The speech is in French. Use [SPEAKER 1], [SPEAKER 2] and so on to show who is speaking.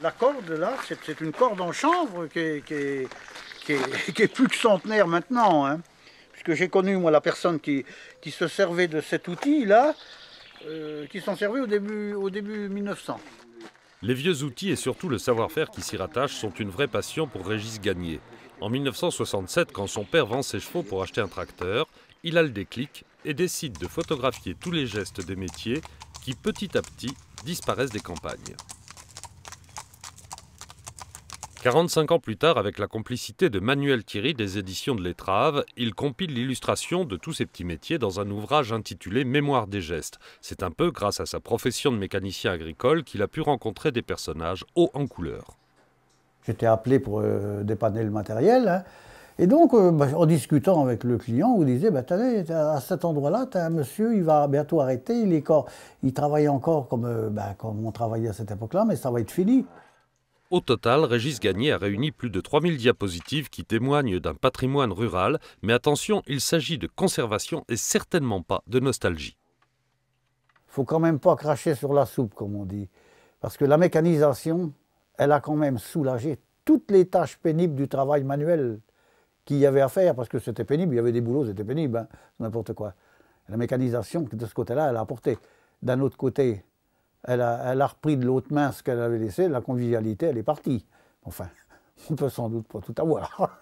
[SPEAKER 1] La corde, là, c'est une corde en chanvre qui est plus que centenaire maintenant, hein. Puisque j'ai connu, moi, la personne qui se servait de cet outil-là, qui s'en servait au début 1900.
[SPEAKER 2] Les vieux outils et surtout le savoir-faire qui s'y rattache sont une vraie passion pour Régis Gagné. En 1967, quand son père vend ses chevaux pour acheter un tracteur, il a le déclic et décide de photographier tous les gestes des métiers qui, petit à petit, disparaissent des campagnes. 45 ans plus tard, avec la complicité de Manuel Thierry des éditions de l'Étrave, il compile l'illustration de tous ces petits métiers dans un ouvrage intitulé Mémoire des gestes. C'est un peu grâce à sa profession de mécanicien agricole qu'il a pu rencontrer des personnages hauts en couleur.
[SPEAKER 3] J'étais appelé pour dépanner le matériel, hein. Et donc, en discutant avec le client, on disait, attendez, à cet endroit-là, tu as un monsieur, il va bientôt arrêter, il travaille encore comme on travaillait à cette époque-là, mais ça va être fini.
[SPEAKER 2] Au total, Régis Gagné a réuni plus de 3000 diapositives qui témoignent d'un patrimoine rural, mais attention, il s'agit de conservation et certainement pas de nostalgie.
[SPEAKER 3] Il ne faut quand même pas cracher sur la soupe, comme on dit, parce que la mécanisation, elle a quand même soulagé toutes les tâches pénibles du travail manuel qu'il y avait à faire, parce que c'était pénible, il y avait des boulots, c'était pénible, hein, n'importe quoi. La mécanisation, de ce côté-là, elle a apporté. D'un autre côté, elle a repris de l'autre main ce qu'elle avait laissé, la convivialité, elle est partie. Enfin, on peut sans doute pas tout avoir.